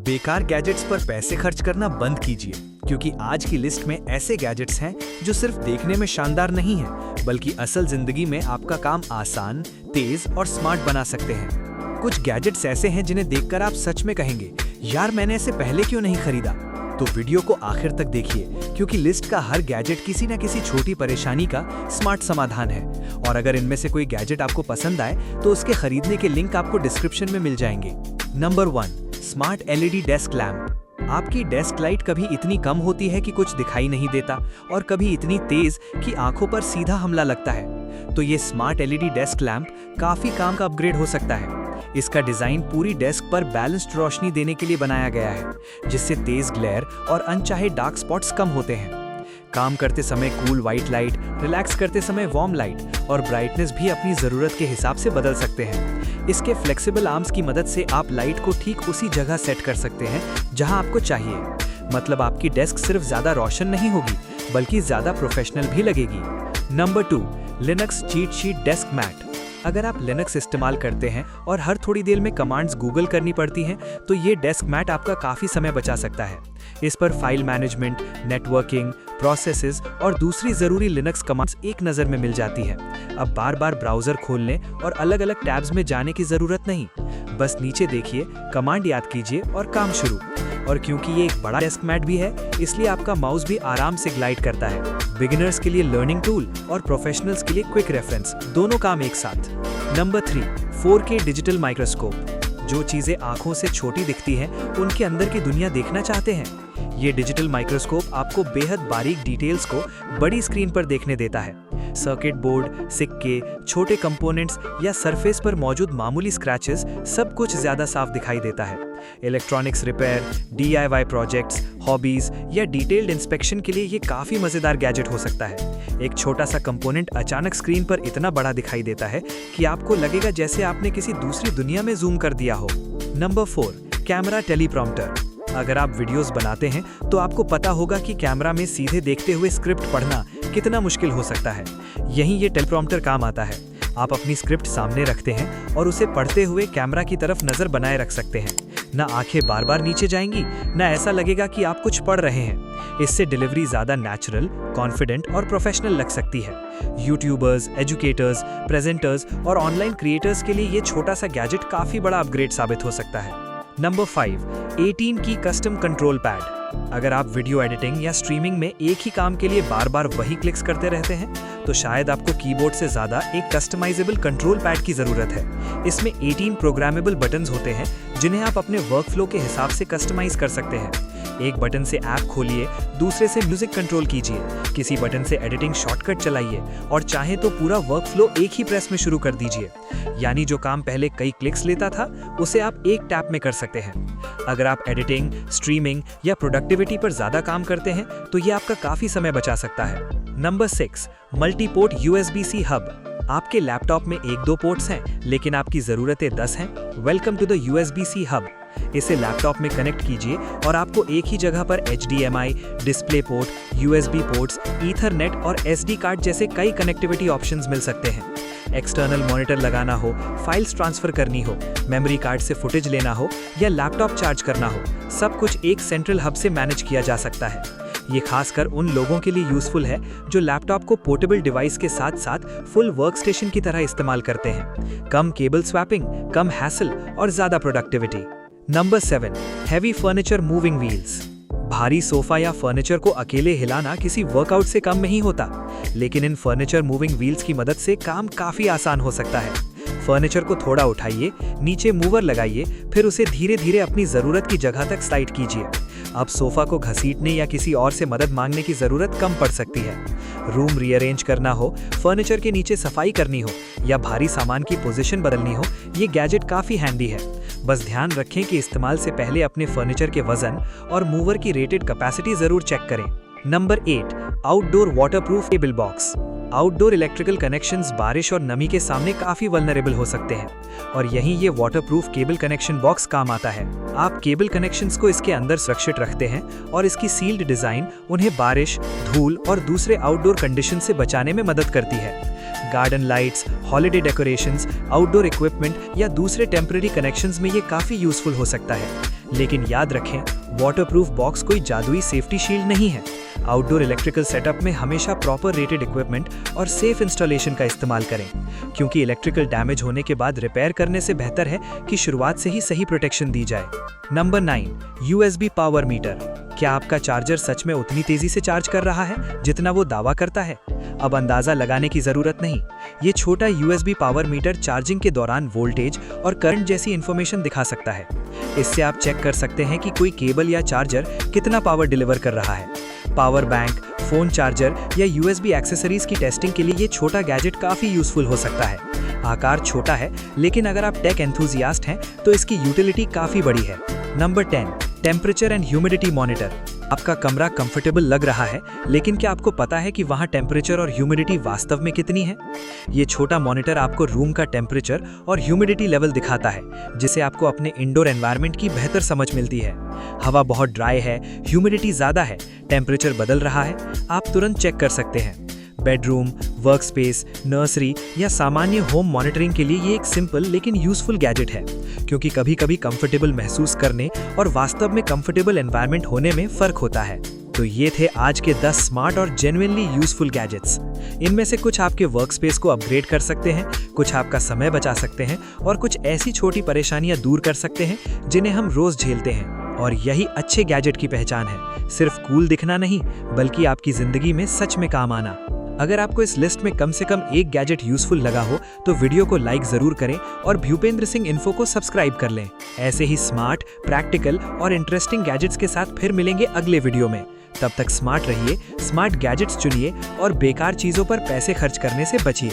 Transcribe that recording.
बेकार गैजेट्स पर पैसे खर्च करना बंद कीजिए, क्योंकि आज की लिस्ट में ऐसे गैजेट्स हैं जो सिर्फ देखने में शानदार नहीं हैं, बल्कि असल जिंदगी में आपका काम आसान, तेज और स्मार्ट बना सकते हैं। कुछ गैजेट्स ऐसे हैं जिन्हें देखकर आप सच में कहेंगे, यार मैंने इसे पहले क्यों नहीं खरीदा। तो वीडियो को आखिर तक देखिए, क्योंकि लिस्ट का हर गैजेट किसी न किसी छोटी परेशानी का स्मार्ट समाधान है। और अगर इनमें से कोई गैजेट आपको पसंद आए तो उसके खरीदने के लिंक आपको डिस्क्रिप्शन में मिल जाएंगे। Number 1, smart LED desk lamp. आपकी डेस्क लाइट कभी इतनी कम होती है कि कुछ दिखाई नहीं देता, और कभी इतनी तेज कि आंखों पर सीधा हमला लगता है। तो ये स्मार्ट एलईडी डेस्क लैम्प काफी काम का अपग्रेड हो सकता है। इसका डिजाइन पूरी डेस्क पर बैलेंस्ड रोशनी देने के लिए बनाया गया है, जिससे तेज ग्लेयर और अनचाहे डार्क स्पॉट्स कम होते हैं। काम करते समय कूल व्हाइट लाइट, रिलैक्स करते समय वार्म लाइट और ब्राइटनेस भी अपनी जरूरत के हिसाब से बदल सकते हैं। इसके फ्लेक्सिबल आर्म्स की मदद से आप लाइट को ठीक उसी जगह सेट कर सकते हैं जहां आपको चाहिए। मतलब आपकी डेस्क सिर्फ ज्यादा रोशन नहीं होगी, बल्कि ज्यादा प्रोफेशनल भी लगेगी। Number 2, Linux cheat sheet desk mat. अगर आप लिनक्स इस्तेमाल करते हैं और हर थोड़ी देर में कमांड्स गूगल करनी पड़ती हैं, तो ये डेस्क मैट आपका काफ़ी समय बचा सकता है। इस पर फाइल मैनेजमेंट, नेटवर्किंग, प्रोसेसेस और दूसरी ज़रूरी लिनक्स कमांड्स एक नज़र में मिल जाती है। अब बार बार ब्राउज़र खोलने और अलग अलग टैब्स में जाने की ज़रूरत नहीं। बस नीचे देखिए, कमांड याद कीजिए और काम शुरू। और क्योंकि ये एक बड़ा डेस्क मैट भी है, इसलिए आपका माउस भी आराम से ग्लाइड करता है। बिगिनर्स के लिए लर्निंग टूल और प्रोफेशनल्स के लिए क्विक रेफरेंस, दोनों काम एक साथ। Number 3, 4K digital microscope. जो चीजें आंखों से छोटी दिखती हैं, उनके अंदर की दुनिया देखना चाहते हैं। ये डिजिटल माइक्रोस्कोप आपको बेहद बारीक डिटेल्स को बड़ी स्क्रीन पर देखने देता है। सर्किट बोर्ड, सिक्के, छोटे कंपोनेंट्स या सरफेस पर मौजूद मामूली स्क्रैचेस, सब कुछ ज्यादा साफ दिखाई देता है। Electronics repair, DIY projects, hobbies या डिटेल्ड इंस्पेक्शन के लिए ये काफी मजेदार गैजेट हो सकता है। एक छोटा सा कंपोनेंट अचानक स्क्रीन पर इतना बड़ा दिखाई देता है कि आपको लगेगा जैसे आपने किसी दूसरी दुनिया में जूम कर दिया हो। Number 4, camera teleprompter. अगर आप वीडियोस बनाते हैं तो आपको पता होगा कि कैमरा में सीधे देखते हुए स्क्रिप्ट पढ़ना कितना मुश्किल हो सकता है। यहीं ये टेलीप्रॉम्प्टर काम आता है। आप अपनी स्क्रिप्ट सामने रखते हैं और उसे पढ़ते हुए कैमरा की तरफ नजर बनाए रख सकते हैं। ना आंखें बार बार नीचे जाएंगी, ना ऐसा लगेगा कि आप कुछ पढ़ रहे हैं। इससे डिलीवरी ज्यादा नेचुरल, कॉन्फिडेंट और प्रोफेशनल लग सकती है। यूट्यूबर्स, एजुकेटर्स, प्रेजेंटर्स और ऑनलाइन क्रिएटर्स के लिए ये छोटा सा गैजेट काफी बड़ा अपग्रेड साबित हो सकता है। नंबर 5, 18 की कस्टम कंट्रोल पैड। अगर आप वीडियो एडिटिंग या स्ट्रीमिंग में एक ही काम के लिए बार बार वही क्लिक्स करते रहते हैं, तो शायद आपको कीबोर्ड से ज्यादा एक कस्टमाइजेबल कंट्रोल पैड की जरूरत है। इसमें 18 प्रोग्रामेबल बटन्स होते हैं, जिन्हें आप अपने वर्कफ्लो के हिसाब से कस्टमाइज कर सकते हैं। एक बटन से ऐप खोलिए, दूसरे से म्यूजिक कंट्रोल कीजिए, किसी बटन से एडिटिंग शॉर्टकट चलाइए और चाहे तो पूरा वर्कफ्लो एक ही प्रेस में शुरू कर दीजिए। यानी जो काम पहले कई क्लिक्स लेता था, उसे आप एक टैप में कर सकते हैं। अगर आप एडिटिंग, स्ट्रीमिंग या प्रोडक्टिविटी पर ज्यादा काम करते हैं, तो ये आपका काफी समय बचा सकता है। Number 6, multiport USB-C hub. आपके लैपटॉप में 1-2 पोर्ट्स हैं, लेकिन आपकी जरूरतें 10 हैं। Welcome to the USB-C hub. इसे लैपटॉप में कनेक्ट कीजिए और आपको एक ही जगह पर HDMI, display port, USB ports, ethernet और SD कार्ड जैसे कई कनेक्टिविटी ऑप्शंस मिल सकते हैं। एक्सटर्नल मॉनिटर लगाना हो, फाइल्स ट्रांसफर करनी हो, मेमोरी कार्ड से फुटेज लेना हो या लैपटॉप चार्ज करना हो, सब कुछ एक सेंट्रल हब से मैनेज किया जा सकता है। ये खासकर उन लोगों के लिए यूजफुल है जो लैपटॉप को पोर्टेबल डिवाइस के साथ साथ फुल वर्कस्टेशन की तरह इस्तेमाल करते हैं। कम केबल स्वैपिंग, कम हैसल और ज्यादा productivity. Number 7, heavy furniture moving wheels. भारी सोफा या फर्नीचर को अकेले हिलाना किसी वर्कआउट से कम नहीं होता, लेकिन इन फर्नीचर मूविंग व्हील्स की मदद से काम काफी आसान हो सकता है। फर्नीचर को थोड़ा उठाइए, नीचे मूवर लगाइए, फिर उसे धीरे धीरे अपनी जरूरत की जगह तक स्लाइड कीजिए। अब सोफा को घसीटने या किसी और से मदद मांगने की जरूरत कम पड़ सकती है। रूम रीअरेंज करना हो, फर्नीचर के नीचे सफाई करनी हो या भारी सामान की पोजीशन बदलनी हो, ये गैजेट काफी हैंडी है। बस ध्यान रखें कि इस्तेमाल से पहले अपने फर्नीचर के वजन और मूवर की रेटेड कैपेसिटी जरूर चेक करें। Number 8, outdoor waterproof cable box. Outdoor electrical connections बारिश और नमी के सामने काफी वल्नरेबल हो सकते हैं, और यहीं ये वाटरप्रूफ केबल कनेक्शन बॉक्स काम आता है। आप केबल कनेक्शंस को इसके अंदर सुरक्षित रखते हैं और इसकी सील्ड डिजाइन उन्हें बारिश, धूल और दूसरे आउटडोर कंडीशन से बचाने में मदद करती है। Garden lights, holiday decorations, outdoor equipment या दूसरे टेम्पररी कनेक्शंस में ये काफी यूजफुल हो सकता है। लेकिन याद रखें, वाटरप्रूफ बॉक्स कोई जादुई सेफ्टी शील्ड नहीं है। आउटडोर इलेक्ट्रिकल सेटअप में हमेशा प्रॉपर रेटेड इक्विपमेंट और सेफ इंस्टॉलेशन का इस्तेमाल करें, क्योंकि इलेक्ट्रिकल डैमेज होने के बाद रिपेयर करने से बेहतर है कि शुरुआत से ही सही प्रोटेक्शन दी जाए। Number 9, USB power meter. क्या आपका चार्जर सच में उतनी तेजी से चार्ज कर रहा है जितना वो दावा करता है? अब अंदाजा लगाने की जरूरत नहीं। ये छोटा USB पावर मीटर चार्जिंग के दौरान वोल्टेज और करंट जैसी इंफॉर्मेशन दिखा सकता है। इससे आप चेक कर सकते हैं कि कोई केबल या चार्जर कितना पावर डिलीवर कर रहा है। पावर बैंक, फोन चार्जर या USB एक्सेसरीज की टेस्टिंग के लिए ये छोटा गैजेट काफी यूजफुल हो सकता है। आकार छोटा है, लेकिन अगर आप टेक एंथुसियास्ट हैं तो इसकी यूटिलिटी काफी बड़ी है। Number 10, temperature and humidity monitor. आपका कमरा कंफर्टेबल लग रहा है, लेकिन क्या आपको पता है कि वहाँ टेम्परेचर और ह्यूमिडिटी वास्तव में कितनी है? ये छोटा मॉनिटर आपको रूम का टेम्परेचर और ह्यूमिडिटी लेवल दिखाता है, जिससे आपको अपने इंडोर एनवायरनमेंट की बेहतर समझ मिलती है। हवा बहुत ड्राई है, ह्यूमिडिटी ज़्यादा है, टेम्परेचर बदल रहा है, आप तुरंत चेक कर सकते हैं। बेडरूम, वर्कस्पेस, नर्सरी या सामान्य होम मॉनिटरिंग के लिए ये एक सिंपल लेकिन यूजफुल गैजेट है, क्योंकि कभी-कभी कंफर्टेबल महसूस करने और वास्तव में कंफर्टेबल एनवायरनमेंट होने में फर्क होता है। तो ये थे आज के 10 स्मार्ट और जेन्युइनली यूजफुल गैजेट्स। इनमें से कुछ आपके वर्कस्पेस को अपग्रेड कर सकते हैं, कुछ आपका समय बचा सकते हैं और कुछ ऐसी छोटी परेशानियां दूर कर सकते हैं जिन्हें हम रोज झेलते हैं। और यही अच्छे गैजेट की पहचान है, सिर्फ कूल दिखना नहीं, बल्कि आपकी जिंदगी में सच में काम आना। अगर आपको इस लिस्ट में कम से कम एक गैजेट यूजफुल लगा हो तो वीडियो को लाइक जरूर करें और भूपेंद्र सिंह इन्फो को सब्सक्राइब कर लें। ऐसे ही स्मार्ट, प्रैक्टिकल और इंटरेस्टिंग गैजेट्स के साथ फिर मिलेंगे अगले वीडियो में। तब तक स्मार्ट रहिए, स्मार्ट गैजेट्स चुनिए और बेकार चीजों पर पैसे खर्च करने से बचिए।